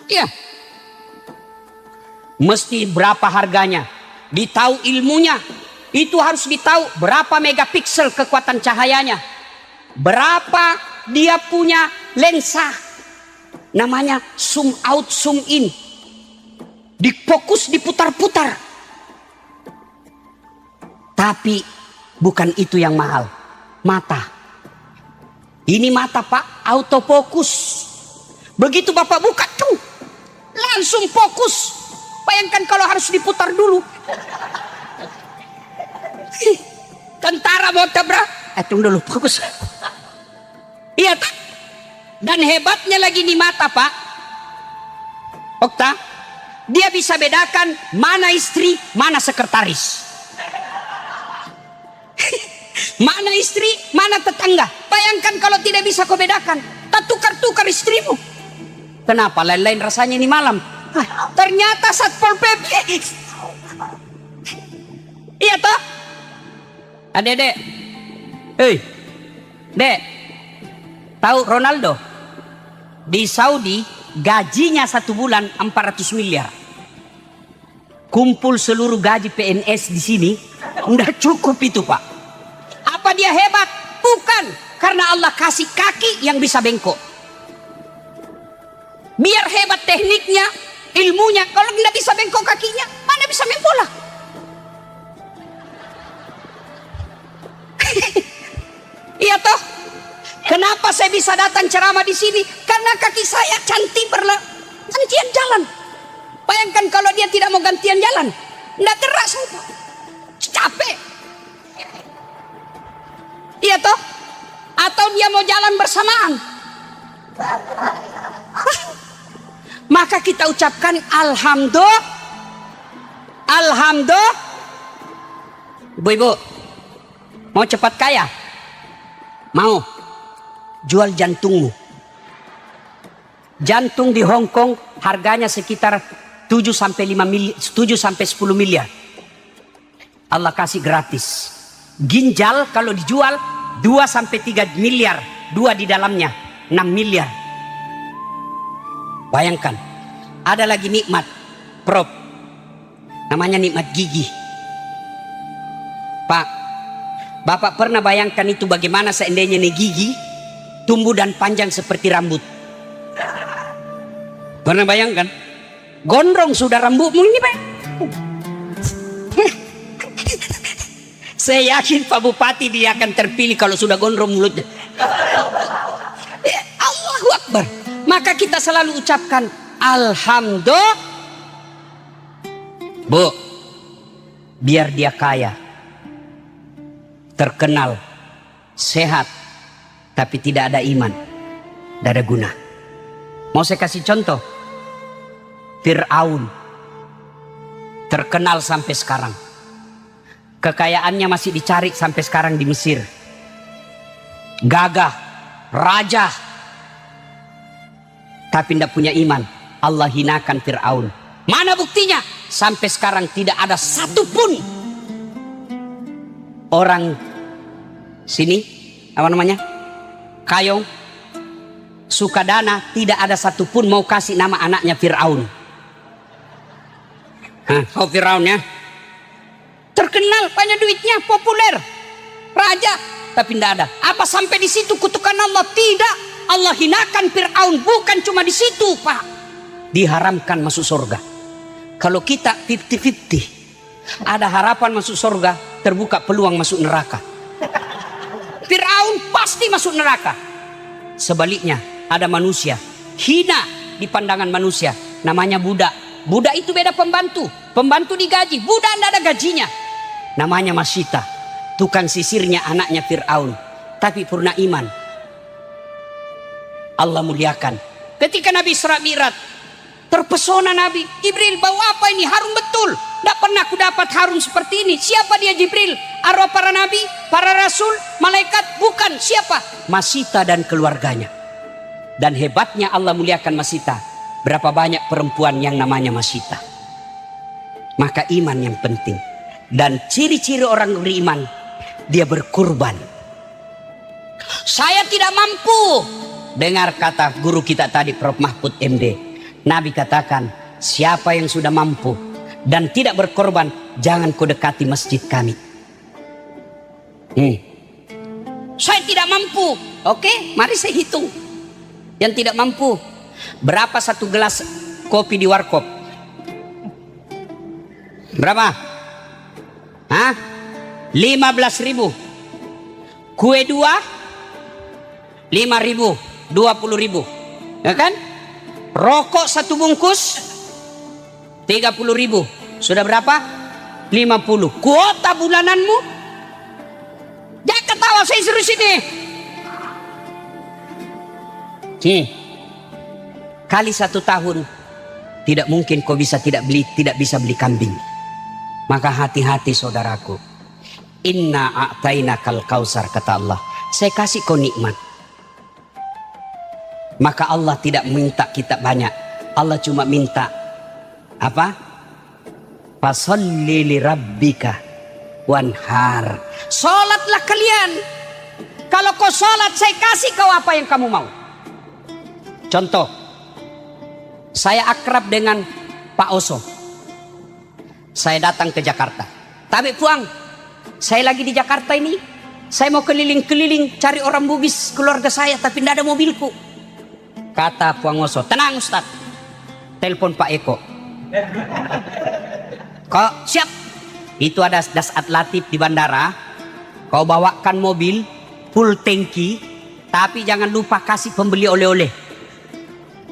Iya. Mesti berapa harganya, ditahu ilmunya. Itu harus ditahu berapa megapiksel kekuatan cahayanya, berapa dia punya lensa, namanya zoom out zoom in, difokus diputar-putar. Tapi bukan itu yang mahal, mata. Ini mata Pak, autofokus. Begitu Bapak buka tuh, langsung fokus. Bayangkan kalau harus diputar dulu. Tentara mau tabrak, tunggu dulu, fokus. Iya tak? Dan hebatnya lagi di mata Pak Okta, dia bisa bedakan mana istri, mana sekretaris. Mana istri, mana tetangga. Bayangkan kalau tidak bisa kau bedakan, tak tukar-tukar istrimu. Kenapa lain-lain rasanya ini malam? Ternyata Satpol PP. Iya toh? Adek-dek. Hei, dek. Tahu Ronaldo? Di Saudi gajinya 1 bulan 400 miliar. Kumpul seluruh gaji PNS di sini, udah cukup itu Pak. Apa dia hebat? Bukan, karena Allah kasih kaki yang bisa bengkok. Biar hebat tekniknya, ilmunya, kalau nggak bisa bengkok kakinya, mana bisa main bola? Iya toh? Kenapa saya bisa datang ceramah di sini? Karena kaki saya cantik gantian jalan. Bayangkan kalau dia tidak mau gantian jalan, nggak gerak saya. Capek. Iya toh? Atau dia mau jalan bersamaan. Maka kita ucapkan alhamdulillah. Alhamdulillah. Ibu-ibu, mau cepat kaya? Mau? Jual jantungmu. Jantung di Hong Kong harganya sekitar 7 sampai 10 miliar. Allah kasih gratis. Ginjal kalau dijual 2 sampai 3 miliar. 2 di dalamnya 6 miliar. Bayangkan, ada lagi nikmat, Prof. Namanya nikmat gigi. Pak, Bapak pernah bayangkan itu bagaimana seandainya nih gigi tumbuh dan panjang seperti rambut? Pernah bayangkan? Gondrong sudah rambutmu ini Pak. Saya yakin Pak Bupati dia akan terpilih kalau sudah gondrong mulutnya. Allahu Akbar. Maka kita selalu ucapkan alhamdulillah. Bu, biar dia kaya, terkenal, sehat, tapi tidak ada iman, tidak ada guna. Mau saya kasih contoh? Fir'aun terkenal sampai sekarang. Kekayaannya masih dicari sampai sekarang di Mesir. Gagah, raja, tapi tidak punya iman. Allah hinakan Fir'aun. Mana buktinya? Sampai sekarang tidak ada satupun orang sini, apa namanya, Kayong, Sukadana, tidak ada satupun mau kasih nama anaknya Fir'aun. Oh Fir'aun ya, terkenal, banyak duitnya, populer, raja, tapi tidak ada. Apa sampai di situ kutukan Allah? Tidak. Allah hinakan Fir'aun. Bukan cuma di situ Pak, diharamkan masuk surga. Kalau kita 50-50, ada harapan masuk surga, terbuka peluang masuk neraka. Fir'aun pasti masuk neraka. Sebaliknya ada manusia hina di pandangan manusia, namanya budak. Budak itu beda pembantu. Pembantu digaji, budak tidak ada gajinya. Namanya Masita, tukang sisirnya anaknya Fir'aun, tapi purna iman. Allah muliakan. Ketika Nabi Isra Mi'raj, terpesona Nabi. Jibril, bau apa ini? Harum betul. Tidak pernah aku dapat harum seperti ini. Siapa dia Jibril? Arwah para nabi, para rasul, malaikat? Bukan. Siapa? Masita dan keluarganya. Dan hebatnya Allah muliakan Masita. Berapa banyak perempuan yang namanya Masita. Maka iman yang penting. Dan ciri-ciri orang beriman, dia berkurban. Saya tidak mampu. Dengar kata guru kita tadi, Prof. Mahfud MD. Nabi katakan, siapa yang sudah mampu dan tidak berkorban, jangan kau dekati masjid kami. Saya tidak mampu. Oke, mari saya hitung. Yang tidak mampu, berapa satu gelas kopi di warkop? Berapa? 15.000. Kue 2 5.000, 20.000, ya kan? Rokok satu bungkus 30.000. Sudah berapa? 50. Kuota bulananmu? Jangan ketawa, saya serius ini. Kali 1 tahun tidak mungkin kau tidak bisa beli kambing. Maka hati-hati saudaraku. Inna a'tainakal kausar, kata Allah. Saya kasih kau nikmat. Maka Allah tidak minta kita banyak. Allah cuma minta apa? Fasolli li rabbika wanhar. Salatlah kalian. Kalau kau salat, saya kasih kau apa yang kamu mau. Contoh, saya akrab dengan Pak Oso. Saya datang ke Jakarta. Tapi Puang, saya lagi di Jakarta ini. Saya mau keliling-keliling cari orang Bugis keluarga saya, tapi tidak ada mobilku. Kata Puang Oso, tenang Ustaz. Telepon Pak Eko. Kok siap? Itu ada Dasat Latif di bandara. Kau bawakan mobil full tangki, tapi jangan lupa kasih pembeli oleh-oleh.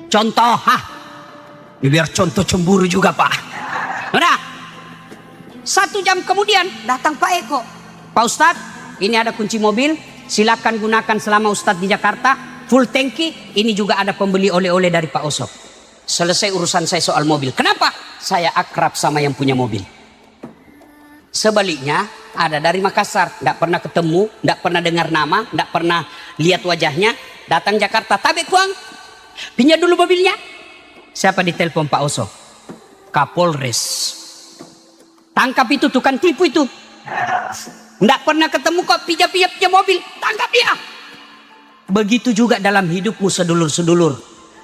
Contoh, biar contoh cemburu juga Pak. Udah. 1 jam kemudian datang Pak Eko. Pak Ustadz, ini ada kunci mobil, silakan gunakan selama Ustadz di Jakarta. Full tangki, ini juga ada pembeli oleh-oleh dari Pak Oso. Selesai urusan saya soal mobil. Kenapa? Saya akrab sama yang punya mobil. Sebaliknya, ada dari Makassar, tidak pernah ketemu, tidak pernah dengar nama, tidak pernah lihat wajahnya, datang Jakarta. Tapi Kuang, pinjam dulu mobilnya. Siapa ditelepon Pak Oso? Kapolres. Tangkap itu tukang tipu itu. Tidak pernah ketemu kok pinjam mobil, tangkap dia. Begitu juga dalam hidupmu sedulur-sedulur.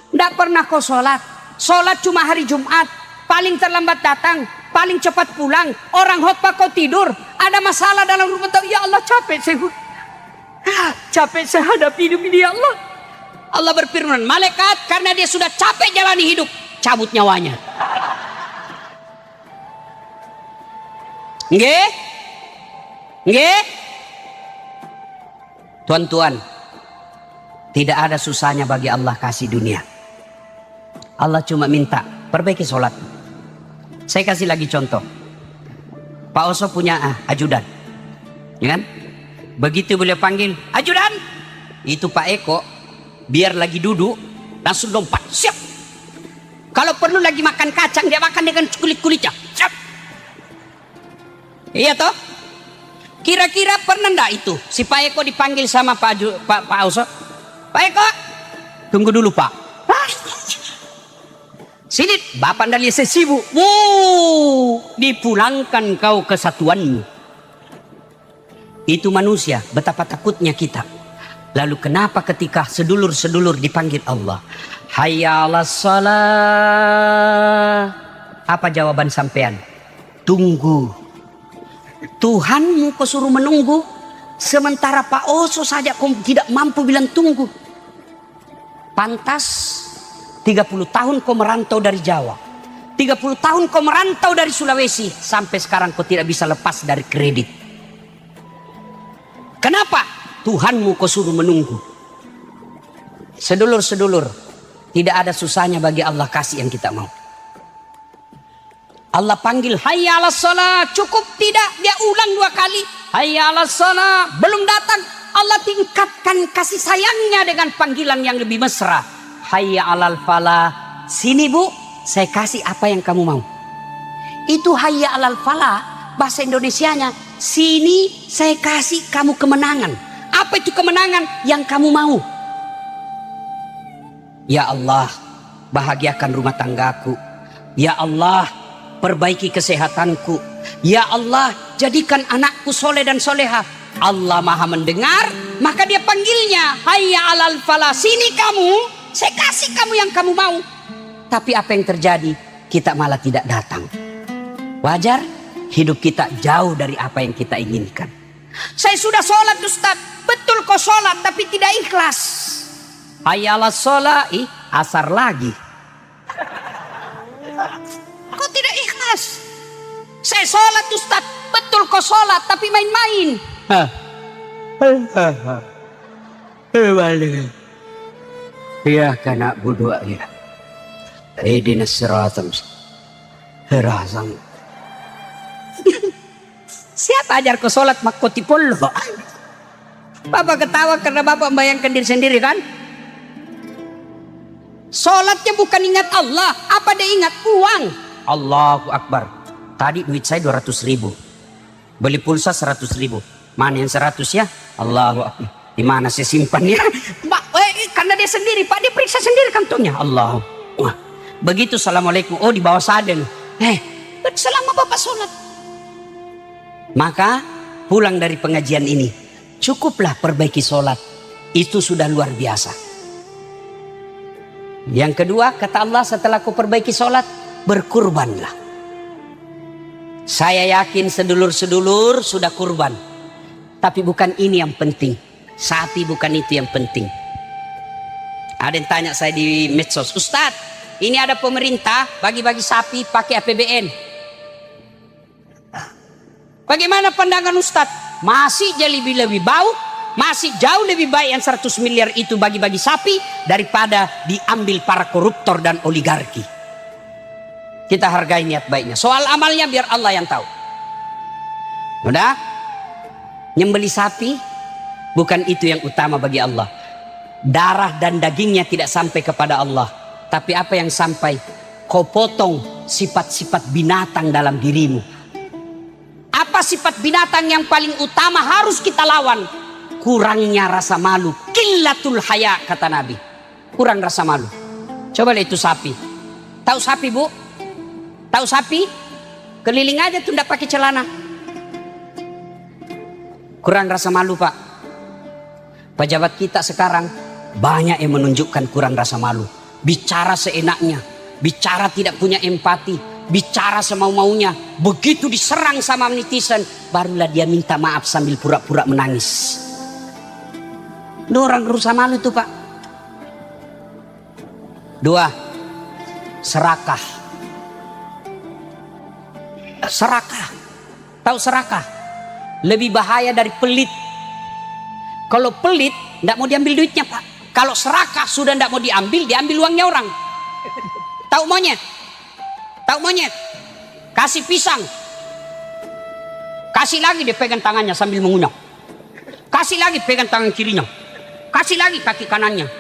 Tidak pernah kau sholat. Sholat cuma hari Jumat. Paling terlambat datang, paling cepat pulang. Orang khotbah kau tidur. Ada masalah dalam rumah tangga. Ya Allah, capek saya. Capek saya hadapi hidup ini, ya Allah. Allah berfirman, malaikat karena dia sudah capek jalani hidup, cabut nyawanya. Nggih? Nggih? Tuan-tuan, tidak ada susahnya bagi Allah kasih dunia. Allah cuma minta perbaiki sholat. Saya kasih lagi contoh. Pak Oso punya ajudan, ya kan? Begitu beliau panggil ajudan, itu Pak Eko biar lagi duduk langsung lompat, siap. Kalau perlu lagi makan kacang, dia makan dengan kulit-kulitnya, siap. Iya toh? Kira-kira pernah ndak itu si Pak Eko dipanggil sama Pak Oso? Pak Eko, tunggu dulu Pak. Sini, Bapak dari saya sibuk. Dipulangkan kau kesatuanmu. Itu manusia, betapa takutnya kita. Lalu kenapa ketika sedulur-sedulur dipanggil Allah, hayya 'alas shalah, apa jawaban sampean? Tunggu. Tuhanmu kau suruh menunggu, sementara Pak Oso saja kau tidak mampu bilang tunggu. Pantas 30 tahun kau merantau dari Jawa, 30 tahun kau merantau dari Sulawesi, sampai sekarang kau tidak bisa lepas dari kredit. Kenapa? Tuhanmu kau suruh menunggu. Sedulur-sedulur, tidak ada susahnya bagi Allah kasih yang kita mau. Allah panggil hayya 'alas shalah, cukup tidak? Dia ulang 2 kali. Hayya 'alas shalah, belum datang. Allah tingkatkan kasih sayangnya dengan panggilan yang lebih mesra. Hayya 'alal falah, sini Bu, saya kasih apa yang kamu mau. Itu hayya 'alal falah, bahasa Indonesianya, sini saya kasih kamu kemenangan. Apa itu kemenangan? Yang kamu mau. Ya Allah, bahagiakan rumah tanggaku. Ya Allah, perbaiki kesehatanku. Ya Allah, jadikan anakku soleh dan soleha. Allah maha mendengar, maka dia panggilnya hayya 'alal falah, sini kamu, saya kasih kamu yang kamu mau. Tapi apa yang terjadi? Kita malah tidak datang. Wajar hidup kita jauh dari apa yang kita inginkan. Saya sudah sholat Ustaz. Betul kok sholat tapi tidak ikhlas. Hayya 'alas sholat, asar lagi. Kok tidak ikhlas? Saya sholat Ustaz. Betul kok sholat tapi main-main. Ya kana budu ya. Ihdinas siratal mustaqim. Siapa ajar kau sholat makoti polo? Bapak ketawa karena bapak membayangkan diri sendiri kan? Sholatnya bukan ingat Allah, apa dia ingat uang? Allahu Akbar. Tadi duit saya 200.000. Beli pulsa 100.000. Mana yang 100 ya? Allahu Akbar. Di mana saya simpannya? Karena dia sendiri, Pak, dia periksa sendiri kantongnya. Allah. Begitu assalamualaikum. Oh, di bawah sadel. Selama bapak sholat. Maka pulang dari pengajian ini, cukuplah perbaiki sholat. Itu sudah luar biasa. Yang kedua, kata Allah, setelah kau perbaiki sholat, berkurbanlah. Saya yakin sedulur-sedulur sudah kurban. Tapi bukan ini yang penting. Sapi bukan itu yang penting. Ada yang tanya saya di medsos, Ustadz, ini ada pemerintah bagi-bagi sapi pakai APBN. Bagaimana pandangan Ustadz? Masih lebih bau, masih jauh lebih baik yang 100 miliar itu bagi-bagi sapi daripada diambil para koruptor dan oligarki. Kita hargai niat baiknya. Soal amalnya biar Allah yang tahu. Udah? Nyembeli sapi bukan itu yang utama bagi Allah. Darah dan dagingnya tidak sampai kepada Allah. Tapi apa yang sampai? Kau potong sifat-sifat binatang dalam dirimu. Apa sifat binatang yang paling utama harus kita lawan? Kurangnya rasa malu. Qillatul haya, kata Nabi. Kurang rasa malu. Coba lihat itu sapi. Tahu sapi, Bu? Tahu sapi? Keliling aja tuh ndak pakai celana. Kurang rasa malu, Pak. Pejabat kita sekarang banyak yang menunjukkan kurang rasa malu. Bicara seenaknya, bicara tidak punya empati, bicara semau-maunya. Begitu diserang sama netizen, barulah dia minta maaf sambil pura-pura menangis. Ini orang rasa malu tuh, Pak. 2, serakah. Serakah. Tahu serakah? Lebih bahaya dari pelit. Kalau pelit, tidak mau diambil duitnya, Pak. Kalau serakah sudah tidak mau diambil, diambil uangnya orang. Tahu monyet? Tahu monyet? Kasih pisang. Kasih lagi dia pegang tangannya sambil mengunyah. Kasih lagi pegang tangan kirinya. Kasih lagi kaki kanannya.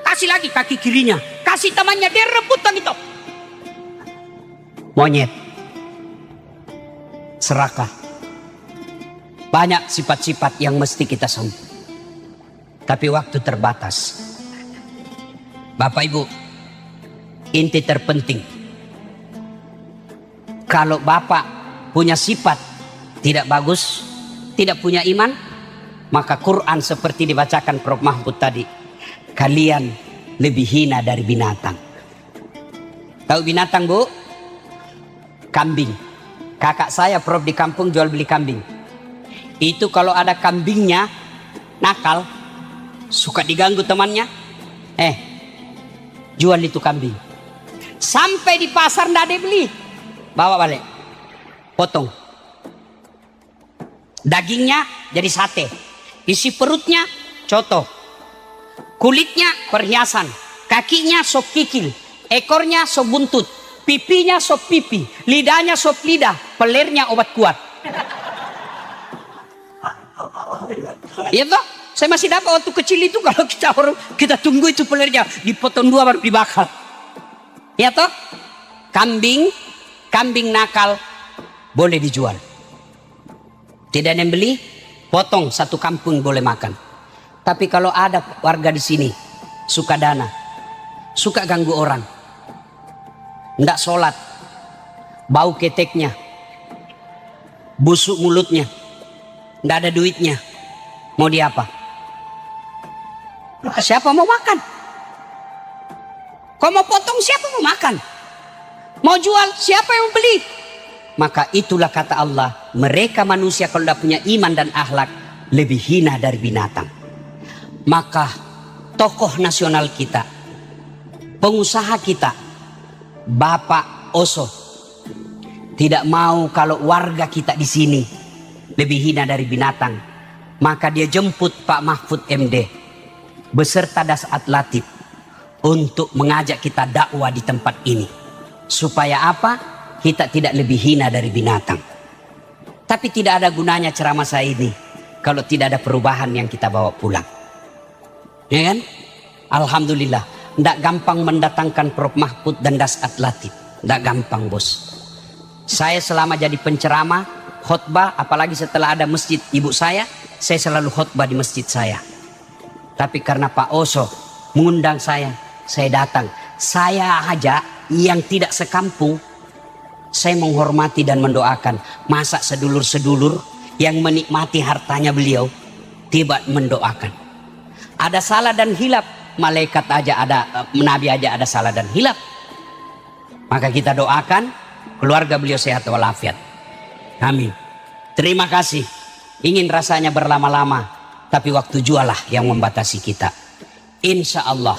Kasih lagi kaki kirinya. Kasih temannya, dia rebutan itu. Monyet. Serakah. Banyak sifat-sifat yang mesti kita sembuh. Tapi waktu terbatas. Bapak Ibu, inti terpenting. Kalau Bapak punya sifat tidak bagus, tidak punya iman, maka Quran seperti dibacakan Prof. Mahfud tadi. Kalian lebih hina dari binatang. Tahu binatang, Bu? Kambing. Kakak saya Prof di kampung jual beli kambing. Itu kalau ada kambingnya nakal, suka diganggu temannya, jual itu kambing. Sampai di pasar ndak ada beli, bawa balik, potong. Dagingnya jadi sate, isi perutnya coto, kulitnya perhiasan, kakinya sop kikil, ekornya sop buntut, pipinya sop pipi, lidahnya sop lidah, pelernya obat kuat. Iya toh? Saya masih dapat waktu kecil itu kalau kita tunggu itu pelernya dipotong 2 baru dibakar. Ya toh? Kambing nakal boleh dijual. Tidak ada yang beli, potong 1 kampung boleh makan. Tapi kalau ada warga di sini suka dana, suka ganggu orang, ndak sholat, bau keteknya, busuk mulutnya, ndak ada duitnya, mau diapa? Siapa mau makan? Kau mau potong, siapa mau makan? Mau jual, siapa yang mau beli? maka itulah kata Allah, mereka manusia kalau tidak punya iman dan akhlak lebih hina dari binatang. Maka tokoh nasional kita, pengusaha kita, Bapak Oso, tidak mau kalau warga kita di sini lebih hina dari binatang. Maka dia jemput Pak Mahfud MD beserta Dasat Latif untuk mengajak kita dakwah di tempat ini. Supaya apa? Kita tidak lebih hina dari binatang. Tapi tidak ada gunanya ceramah saya ini kalau tidak ada perubahan yang kita bawa pulang. Ya kan? Alhamdulillah. Tidak gampang mendatangkan Prof Mahfud dan Dasat Latif. Tidak gampang, bos. Saya selama jadi penceramah, khotbah, apalagi setelah ada masjid ibu saya selalu khotbah di masjid saya. Tapi karena Pak Oso mengundang saya datang. Saya aja yang tidak sekampung, saya menghormati dan mendoakan. Masa sedulur-sedulur yang menikmati hartanya beliau tiba mendoakan. Ada salah dan hilap, malaikat aja ada, nabi aja ada salah dan hilap. Maka kita doakan keluarga beliau sehat walafiat. Amin. Terima kasih. Ingin rasanya berlama-lama, tapi waktu jualah yang membatasi kita. Insya Allah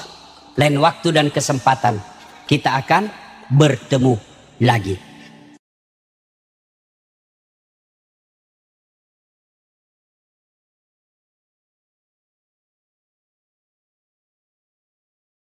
lain waktu dan kesempatan kita akan bertemu lagi.